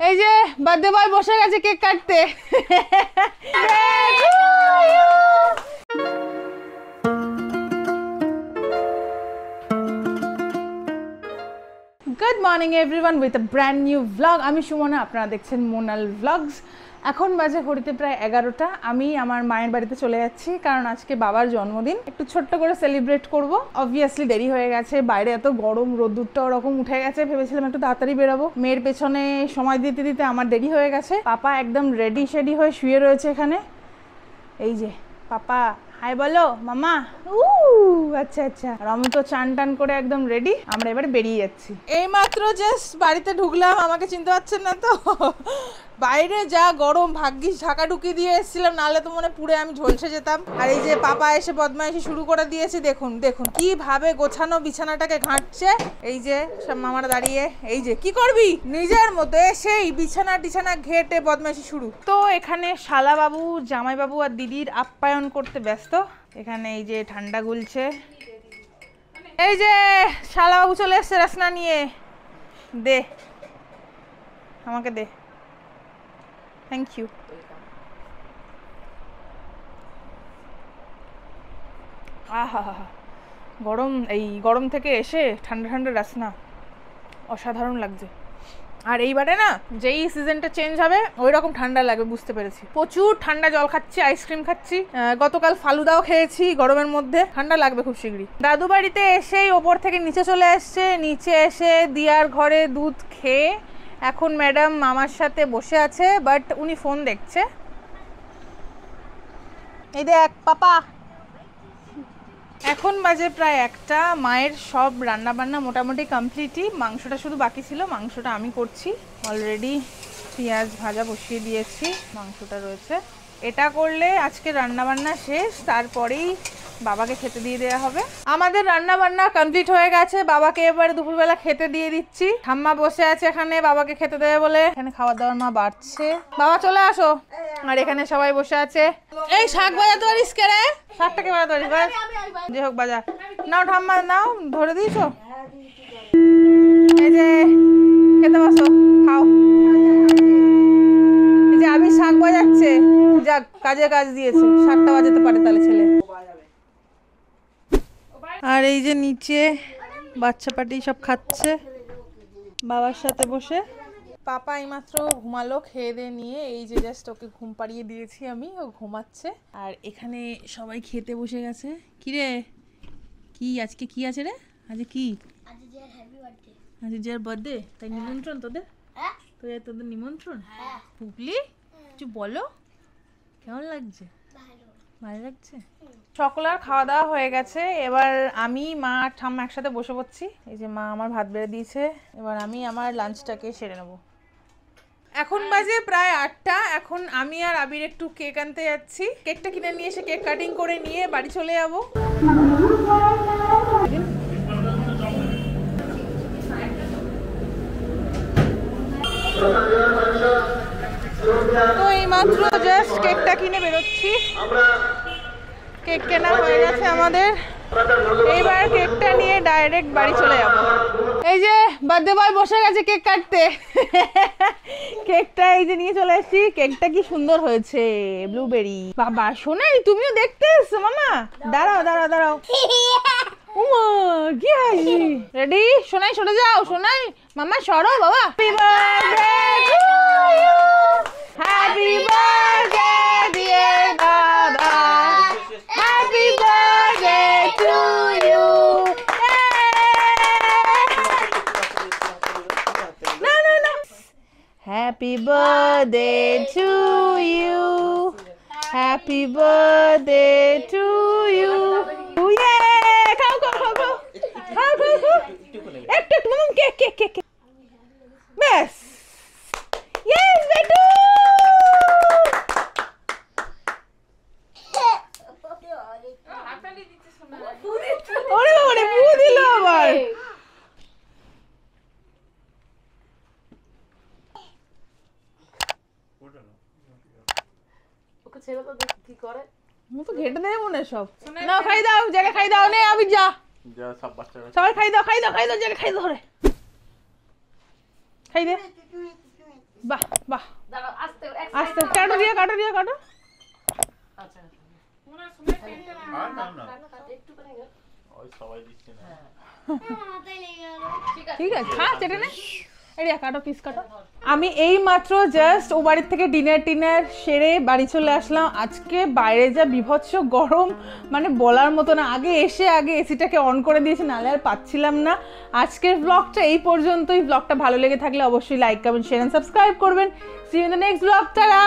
এই যে birthday boy বসে গেছে কেক কাটতে। Good morning everyone with a brand new vlog. আমি সুমনা, আপনারা দেখছেন মোনাল ভ্লগস। এখন বাজে ঘড়িতে প্রায় 11টা। আমি আমার মায়ের বাড়িতে চলে যাচ্ছি, কারণ আজকে বাবার জন্মদিন, একটু ছোট্ট করে সেলিব্রেট করব। অবভিয়াসলি দেরি হয়ে গেছে, বাইরে এত গরম, রোদ্দুরটা ওরকম উঠে গেছে, ভেবেছিলাম একটু তাড়াতাড়ি বেরোবো। মেয়ের পেছনে সময় দিতে দিতে আমার দেরি হয়ে গেছে। পাপা একদম রেডি শেডি হয়ে শুয়ে রয়েছে এখানে। এই যে পাপা, হাই বলো মামা। আচ্ছা আচ্ছা। আর আমি তো চান টান করে একদম রেডি। আমরা এবার বেরিয়ে যাচ্ছি। এই মাত্র জাস্ট বাড়িতে ঢুকলাম, আমাকে চিনতে পারছেন না তো? বাইরে যা গরম, ভাগ্যিস ঢাকা ঢুকিয়ে দিয়ে এসেছিলাম, নাহলে তো মনে পুড়ে আমি ঝলসে যেতাম। আর এই যে পাপা এসে বদমাইশি শুরু করে দিয়েছে, দেখুন দেখুন কিভাবে গোছানো বিছানাটাকে ঘাঁটছে। এই যে সব মামারা দাঁড়িয়ে, এই যে কি করবি নিজের মতো, সেই বিছানা টিছানা ঘেটে বদমাইশি শুরু। তো এখানে শালাবাবু, জামাইবাবু আর দিদির আপ্যায়ন করতে ব্যস্ত। এখানে এই যে ঠান্ডা গুলছে। এই যে শালাবাবু চলে এসছে রাসনা নিয়ে। দে আমাকে দে, থ্যাংক ইউ। আহা গরম, এই গরম থেকে এসে ঠান্ডা ঠান্ডা রাসনা অসাধারণ লাগছে। আর এইবারে না যেই সিজনটা চেঞ্জ হবে ওই রকম ঠান্ডা লাগবে, বুঝতে পেরেছি। প্রচুর ঠান্ডা জল খাচ্ছি, আইসক্রিম খাচ্ছি, গতকাল ফালুদাও খেয়েছি গরমের মধ্যে। ঠান্ডা লাগবে খুব শীঘ্রই। দাদু বাড়িতে এসেই ওপর থেকে নিচে চলে আসছে, নিচে এসে দিয়ার ঘরে দুধ খেয়ে এখন ম্যাডাম মামার সাথে বসে আছে, বাট উনি ফোন দেখছে। এই দেখ পাপা, এখন বাজে প্রায় 1টা। মায়ের সব রান্না বান্না মোটামুটি কমপ্লিটই, মাংসটা শুধু বাকি ছিল। মাংসটা আমি করছি অলরেডি, পেঁয়াজ ভাজা বসিয়ে দিয়েছি, মাংসটা রয়েছে। এটা করলে আজকে রান্না বান্না শেষ, তারপরেই বাবাকে খেতে দিয়ে দেওয়া হবে। আমাদের রান্না বান্না কমপ্লিট হয়ে গেছে, বাবাকে এবারে দুপুরবেলা খেতে দিয়ে দিচ্ছি। ঠাম্মা বসে আছে এখানে বাবাকে খেতে দেবে বলে, এখানে খাবার দাবার মা বাড়ছে। বাবা চলে আসো। আর এখানে সবাই বসে আছে। এই শাক বাজাতে পারিস কে রে? শাকটাকে বাজাতে পারিস? যে হোক বাজা। নাও ঠাম্মা নাও, ধরে দিয়েছো? এই যে খেতে বসো, খাও। এই যে আমি শাক বাজাচ্ছে, যাক কাজে কাজ দিয়েছে, শাকটা বাজাতে পারে তাহলে ছেলে। আর এই যে নিচে বাচ্চা পাটি সব খাচ্ছে বাবার সাথে বসে। পাপা এইমাত্র ঘুমালো খেয়ে দিয়ে নিয়ে, এই যে জাস্ট ওকে ঘুম পাড়িয়ে দিয়েছি আমি, ও ঘুমাচ্ছে। আর এখানে সবাই খেতে বসে গেছে। কি রে, কি আজকে কি আছে রে? আজকে কি? আজকে জিয়ার বার্থডে, তাই নিমন্ত্রণ তোদের? তোদের নিমন্ত্রণ? পুপলি কিছু বলো, কেমন লাগছে? ভালো লাগছে। সকলের খাওয়া দাওয়া হয়ে গেছে, এবার আমি মা ঠাম্মা একসাথে বসে পড়ছি। এই যে মা আমার ভাত বেড়ে দিয়েছে, এবার আমি আমার লাঞ্চটাকে সেরে নেব। এখন বাজে প্রায় 8টা। এখন আমি আর আবির একটু কেক আনতে যাচ্ছি। কেকটা কিনে নিয়ে এসে কেক কাটিং করে নিয়ে বাড়ি চলে যাবো। তো এই মাত্র জাস্ট কেকটা কিনে বেরোচ্ছি। কেক কেনা হয়ে গেছে আমাদের, এইবার কেকটা নিয়ে ডাইরেক্ট বাড়ি চলে যাব। এই যে বার্থডে বয় বসে গেছে কেক কাটতে। কেকটা এই যে নিয়ে চলে এসেছি। কেকটা কি সুন্দর হয়েছে, ব্লুবেরি। বাবা সোনাই, তুমিও দেখতে এসছো? মামা দাঁড়াও দাঁড়াও দাঁড়াও। উমা কি হাসি। রেডি? সোনাই সরে যাও, সোনাই মামা সরো বাবা। হ্যাপি বার্থডে ডিয়ার দাদা, হ্যাপি বার্থডে টু ইউ। না না না, happy birthday to you, happy birthday to you. খাও খাও খাও খাও খাও খাও খাও, একটু একটু মামা, কেক কেক কেক। ব্যাস, ইয়েস বেটু। ওরে বাবা রে, পু দিল আবার। ওকে ছেলে তো দেখ কি করে, মু তো ঘেটে দেয় মনে সব। না খাই দাও, জায়গা খাই দাও। নে আবি যা যা, সব বাচ্চারা সবাই খাই দাও, খাই দাও, খাই দাও, জায়গা খাই দাও রে, খাই দে। বাহ বাহ, দাঁড়াও আস্তে আস্তে কাটো দিয়া কাটো দিয়া কাটো। আচ্ছা একটু করে ওই সবাই দিচ্ছে না। ঠিক আছে, খা চেটে নে। এরিয়া কাটো, পিস কাটো। আমি এই মাত্র জাস্ট ও বাড়ির থেকে ডিনার সেরে বাড়ি চলে আসলাম। আজকে বাইরে যা বিভৎস গরম, মানে বলার মতো না। আগে এসিটাকে অন করে দিয়েছি, নাহলে আর পাচ্ছিলাম না। আজকের ব্লগটা এই পর্যন্তই। ব্লগটা ভালো লেগে থাকলে অবশ্যই like comment share and subscribe করবেন। See you in the next blog. Tata.